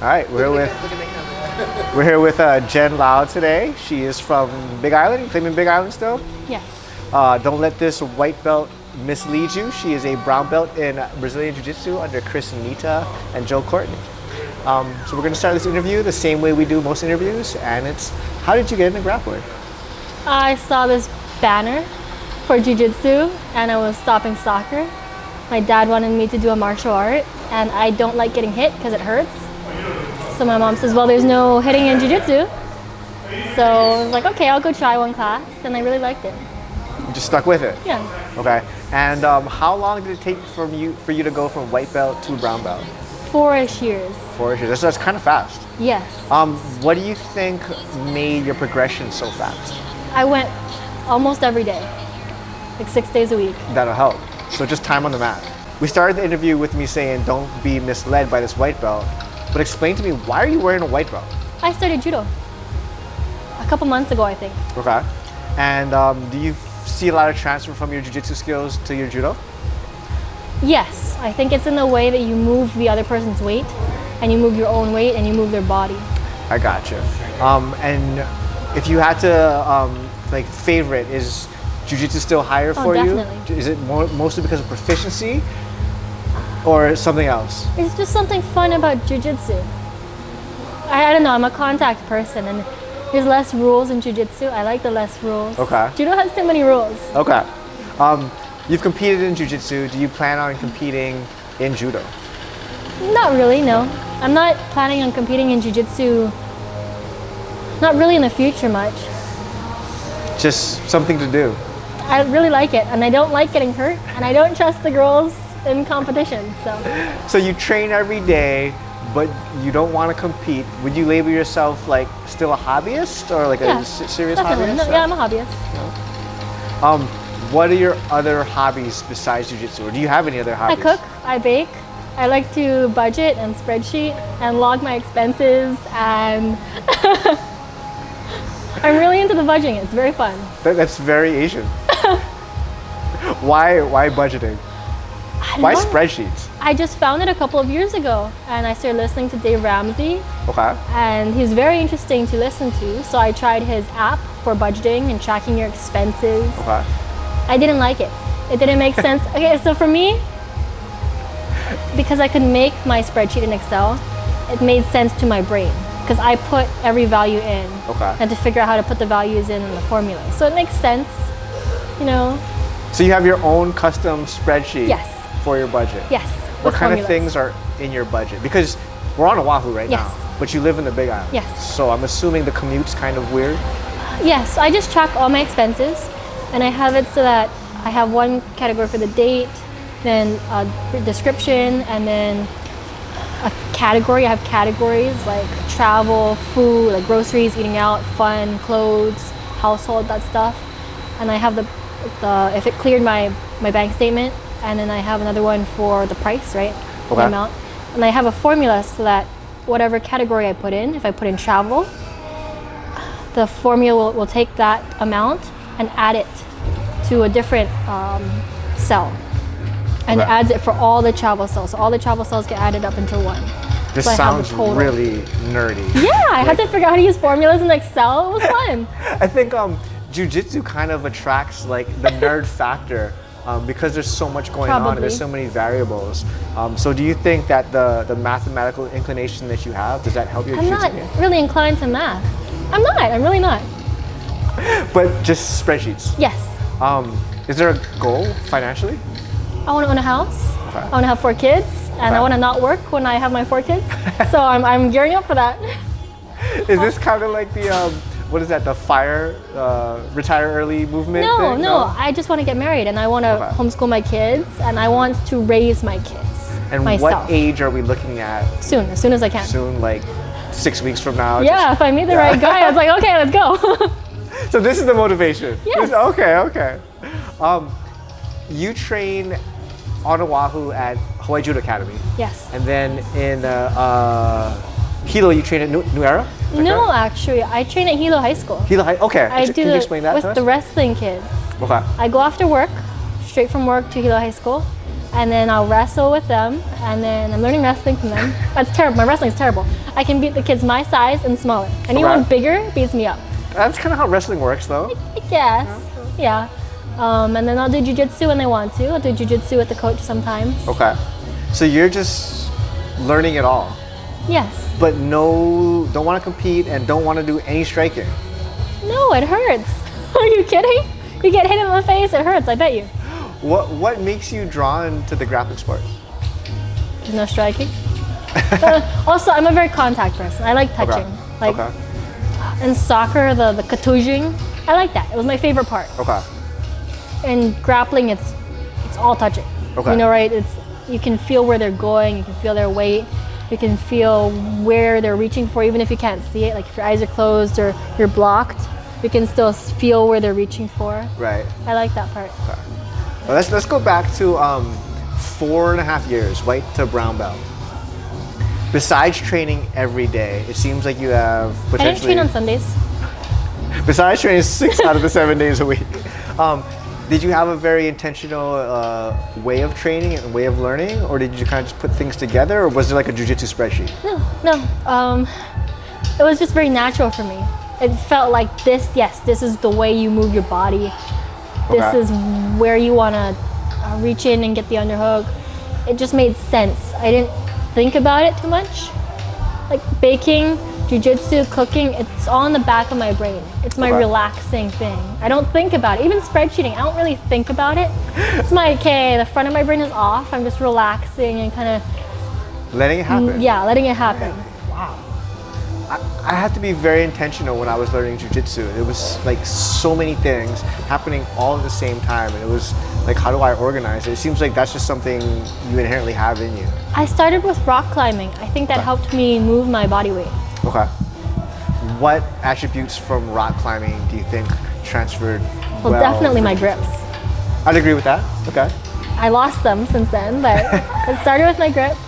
All right, Look at the camera. we're here with Jen Lau today. She is from Big Island. You claiming Big Island still? Yes. Don't let this white belt mislead you. She is a brown belt in Brazilian Jiu-Jitsu under Chris Nita and Joe Courtney. So we're going to start this interview the same way we do most interviews, and it's, how did you get into grappling? I saw this banner for jiu-jitsu and I was stopping soccer. My dad wanted me to do a martial art and I don't like getting hit because it hurts. So my mom says, well, there's no hitting in jiu-jitsu. So I was like, okay, I'll go try one class, and I really liked it. You just stuck with it? Yeah. Okay. And how long did it take for you to go from white belt to brown belt? 4-ish years. 4 years. That's kind of fast. Yes. What do you think made your progression so fast? I went almost every day, like 6 days a week. That'll help. So just time on the mat. We started the interview with me saying, don't be misled by this white belt. But explain to me, why are you wearing a white belt? I started judo a couple months ago, I think. Okay. And do you see a lot of transfer from your jiu-jitsu skills to your judo? Yes, I think it's in the way that you move the other person's weight, and you move your own weight, and you move their body. I got you. And if you had to like favorite, is jiu-jitsu still higher for definitely. you? Is it mostly because of proficiency or something else? It's just something fun about jiu-jitsu. I don't know, I'm a contact person, and there's less rules in jiu-jitsu. I like the less rules. Okay. Judo has too many rules. Okay. You've competed in jiu-jitsu. Do you plan on competing in judo? Not really, no. I'm not planning on competing in jiu-jitsu, not really in the future much. Just something to do. I really like it, and I don't like getting hurt, and I don't trust the girls in competition, so. So you train every day, but you don't want to compete. Would you label yourself like still a hobbyist or like Yeah, a serious definitely. hobbyist? No, yeah, I'm a hobbyist. What are your other hobbies besides jiu-jitsu? Or do you have any other hobbies? I cook, I bake, I like to budget and spreadsheet and log my expenses, and I'm really into the budgeting. It's very fun. That's very Asian. Why budgeting? Why spreadsheets? I just found it a couple of years ago, and I started listening to Dave Ramsey, Okay. and he's very interesting to listen to. So I tried his app for budgeting and tracking your expenses. Okay. I didn't like it. It didn't make sense. Okay, so for me, because I could make my spreadsheet in Excel, it made sense to my brain because I put every value in. Okay. And to figure out how to put the values in the formula. So it makes sense, you know. So you have your own custom spreadsheet Yes. for your budget? Yes. What with kind of formulas. things are in your budget? Because we're on Oahu right Yes. now, but you live in the Big Island. Yes. So I'm assuming the commute's kind of weird. Yes, I just track all my expenses, and I have it so that I have one category for the date, then a description, and then a category. I have categories like travel, food, like groceries, eating out, fun, clothes, household, that stuff. And I have the if it cleared my bank statement, and then I have another one for the price, right? Okay. The amount. And I have a formula so that whatever category I put in, if I put in travel, the formula will take that amount and add it to a different cell. And Okay. adds it for all the travel cells. So all the travel cells get added up into one. This So I have the sounds total. really nerdy. Yeah, I had to figure out how to use formulas in Excel. It was fun. I think jiu-jitsu kind of attracts like the nerd factor because there's so much going on and there's so many variables. So do you think that the mathematical inclination that you have, does that help your I'm jiu-jitsu not game? really inclined to math. I'm really not. But just spreadsheets. Yes. Is there a goal financially? I want to own a house. Okay. I want to have 4 kids, and Okay. I want to not work when I have my 4 kids. So I'm gearing up for that. Is this kind of like the what is that? The retire early movement? No, thing? no. I just want to get married, and I want to Okay. homeschool my kids, and I want to raise my kids And myself. what age are we looking at Soon, as soon as I can. soon? Like 6 weeks from now? Yeah, if I meet the right guy, I was like, okay, let's go. So this is the motivation. Yes. Okay. You train on Oahu at Hawaii Judo Academy, Yes. and then in Hilo you train at New Era? Is that No, correct? actually, I train at Hilo High School. Hilo High. Okay. I Can do you explain that with to us? the wrestling kids. Okay. I go after work, straight from work to Hilo High School, and then I'll wrestle with them, and then I'm learning wrestling from them. That's terrible. My wrestling's terrible. I can beat the kids my size and smaller. Anyone bigger beats me up. That's kind of how wrestling works, though. I guess, yeah. And then I'll do jiu-jitsu when they want to. I'll do jiu-jitsu with the coach sometimes. Okay. So you're just learning it all, Yes. but don't want to compete and don't want to do any striking. No, it hurts. Are you kidding? You get hit in the face, it hurts, I bet you. What makes you drawn to the grappling sport? There's no striking. Also, I'm a very contact person. I like touching. Like in soccer, the contusion, I like that. It was my favorite part. Okay. In grappling, it's all touching. Okay. You know, right? You can feel where they're going. You can feel their weight. You can feel where they're reaching for, even if you can't see it. Like if your eyes are closed or you're blocked, you can still feel where they're reaching for. Right. I like that part. Okay. Well, let's go back to 4.5 years, white to brown belt. Besides training every day, it seems like you have potentially. I didn't train on Sundays. Besides training 6 out of the 7 days a week, did you have a very intentional way of training and way of learning, or did you kind of just put things together, or was there like a jiu-jitsu spreadsheet? No. It was just very natural for me. It felt like this is the way you move your body. This is where you want to reach in and get the underhook. It just made sense. I didn't think about it too much. Like baking, jiu-jitsu, cooking, it's all in the back of my brain. It's my relaxing thing. I don't think about it. Even spreadsheeting, I don't really think about it. It's the front of my brain is off. I'm just relaxing and kind of letting it happen. Yeah, letting it happen. Wow. I had to be very intentional when I was learning jiu-jitsu. It was like so many things happening all at the same time, and it was like, how do I organize it? It seems like that's just something you inherently have in you. I started with rock climbing. I think that helped me move my body weight. Okay. What attributes from rock climbing do you think transferred Well, definitely my grips. I'd agree with that. Okay. I lost them since then, but it started with my grips.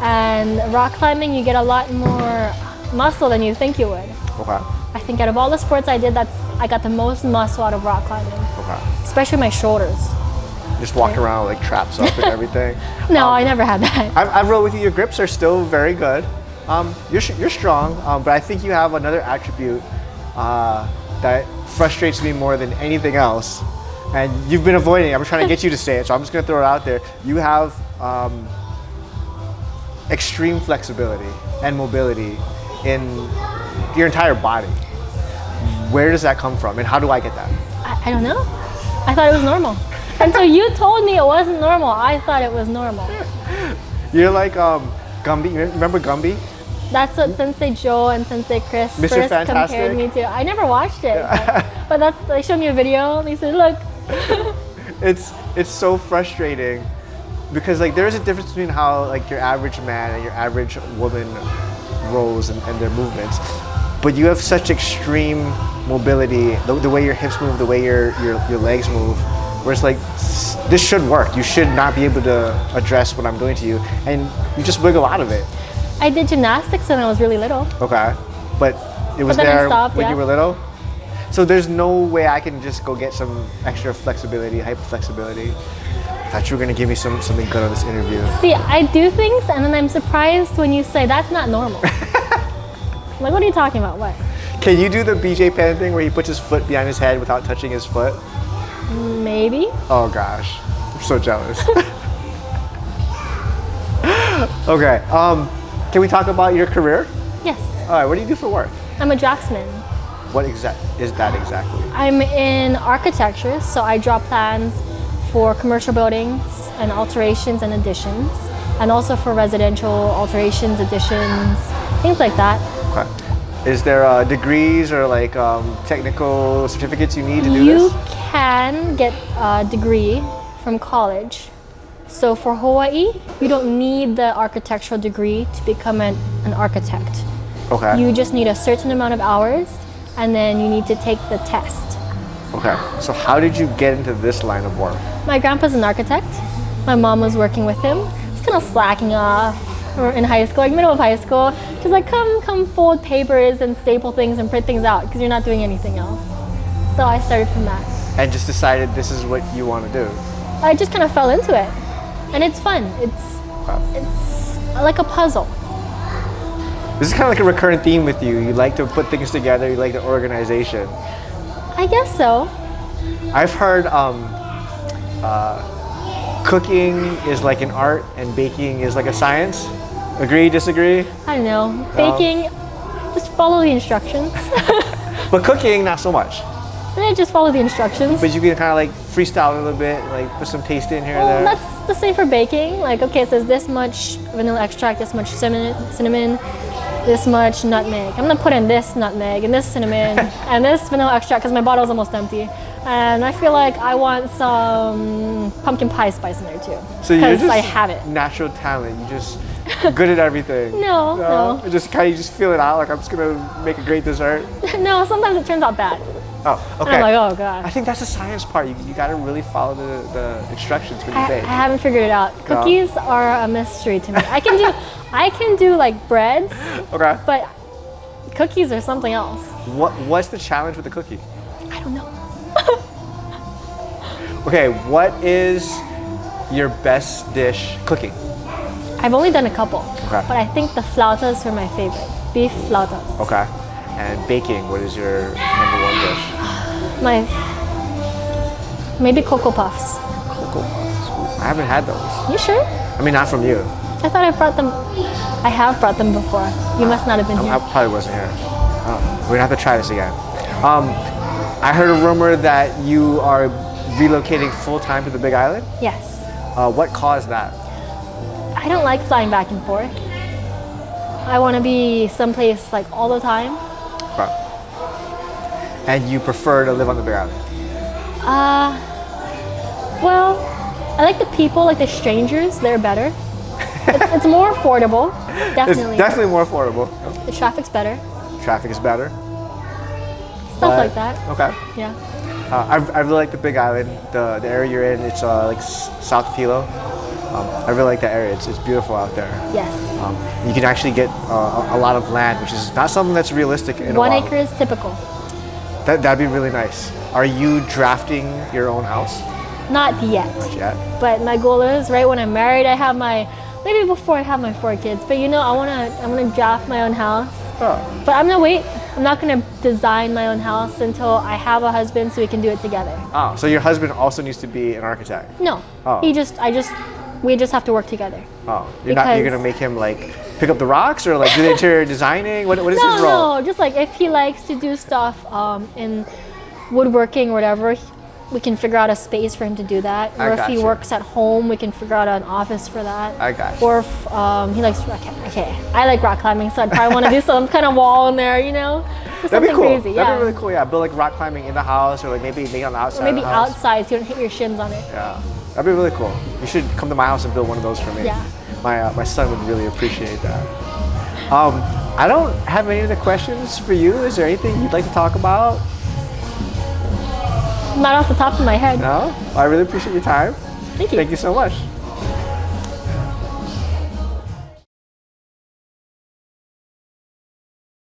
And rock climbing, you get a lot more muscle than you think you would. Okay. I think out of all the sports I did, I got the most muscle out of rock climbing. Okay. Especially my shoulders. Just walking around with like traps up and everything. No, I never had that. I've rolled with you. Your grips are still very good. You're strong, but I think you have another attribute that frustrates me more than anything else. And you've been avoiding it. I'm trying to get you to say it, so I'm just going to throw it out there. You have extreme flexibility and mobility in your entire body. Where does that come from, and how do I get that? I don't know. I thought it was normal. Until you told me it wasn't normal, I thought it was normal. You're like Gumby. Remember Gumby? That's what Sensei Joe and Sensei Chris Mr. first Fantastic? compared me to. I never watched it, but they showed me a video and they said, look. It's so frustrating because like there is a difference between how like your average man and your average woman rolls and their movements, but you have such extreme mobility, the way your hips move, the way your legs move, where it's like this should work. You should not be able to address what I'm doing to you, and you just wiggle out of it. I did gymnastics when I was really little. Okay, but it was then I there stopped, when you were little. So there's no way I can just go get some extra flexibility, hyper flexibility. I thought you were gonna give me something good on this interview. See, I do things and then I'm surprised when you say that's not normal. Like, what are you talking about? What? Can you do the BJ Penn thing where he puts his foot behind his head without touching his foot? Maybe. Oh gosh, I'm so jealous. Okay, can we talk about your career? Yes. All right, what do you do for work? I'm a draftsman. What is that exactly? I'm in architecture, so I draw plans for commercial buildings and alterations and additions, and also for residential alterations, additions, things like that. Okay. Is there degrees or like technical certificates you need to do You this? can get a degree from college. So for Hawaii, you don't need the architectural degree to become an architect. Okay. You just need a certain amount of hours, and then you need to take the test. Okay. So how did you get into this line of work? My grandpa's an architect. My mom was working with him. He's kind of slacking off in high school, like middle of high school. She's like, come fold papers and staple things and print things out because you're not doing anything else. So I started from that. And just decided this is what you want to do? I just kind of fell into it. and it's fun. It's like a puzzle. This is kind of like a recurrent theme with you. You like to put things together. You like the organization. I guess so. I've heard cooking is like an art and baking is like a science. Agree, disagree? I don't know. Baking, just follow the instructions. But cooking, not so much. Yeah, just follow the instructions. But you can kind of like freestyle a little bit, like put some taste in here and Well, there. that's the same for baking. Like, okay, it says this much vanilla extract, this much cinnamon, this much nutmeg. I'm gonna put in this nutmeg and this cinnamon and this vanilla extract because my bottle's almost empty. And I feel like I want some pumpkin pie spice in there too. So you're because just I have it. natural talent. You just good at everything. No. You just kind of just feel it out. Like I'm just gonna make a great dessert. No, sometimes it turns out bad. Oh, And okay. I'm like, oh god. I think that's the science part. You gotta really follow the instructions when you I bake. haven't figured it out. Cookies are a mystery to me. I can do like breads, Okay. but cookies are something else. What's the challenge with the cookie? I don't know. Okay, what is your best dish cooking? I've only done a couple, Okay. but I think the flautas are my favorite. Beef flautas. Okay. And baking, what is your number one dish? Maybe Cocoa Puffs. Cocoa Puffs. Ooh, I haven't had those. You sure? I mean, not from you. I thought I brought them. I have brought them before. You must not have been I here. probably wasn't here. Oh, we're gonna have to try this again. I heard a rumor that you are relocating full time to the Big Island. Yes. What caused that? I don't like flying back and forth. I want to be someplace like all the time. Okay. And you prefer to live on the Big Island? Well, I like the people, like the strangers. They're better. It's more affordable. Definitely. It's definitely more affordable. The traffic's better. Traffic is better. Stuff like that. Okay. Yeah. I really like the Big Island. The area you're in, it's like South of Hilo. I really like that area. It's beautiful out there. Yes. You can actually get a lot of land, which is not something that's realistic in a 1 while. acre is typical. That'd be really nice. Are you drafting your own house Not yet. yet? But my goal is right when I'm married, I have maybe before I have my 4 kids. But I wanna draft my own house. Oh. But I'm gonna wait. I'm not gonna design my own house until I have a husband so we can do it together. Oh, so your husband also needs to be an architect? No. Oh. We just have to work together. Oh, you're gonna make him like pick up the rocks or like do the interior designing? What is his role? No, just like if he likes to do stuff in woodworking or whatever, we can figure out a space for him to do that. I Or if got he you. works at home, we can figure out an office for that. I got you. Or if he likes I like rock climbing, so I'd probably want to do some kind of wall in there, Just That'd be something cool. crazy. That'd Yeah. be really cool. Yeah, build like rock climbing in the house, or like maybe on the outside. Or maybe of the house. outside so you don't hit your shins on it. Yeah, that'd be really cool. You should come to my house and build one of those for me. Yeah. My son would really appreciate that. I don't have any other questions for you. Is there anything you'd like to talk about? Not off the top of my head. No? I really appreciate your time. Thank you. Thank you so much.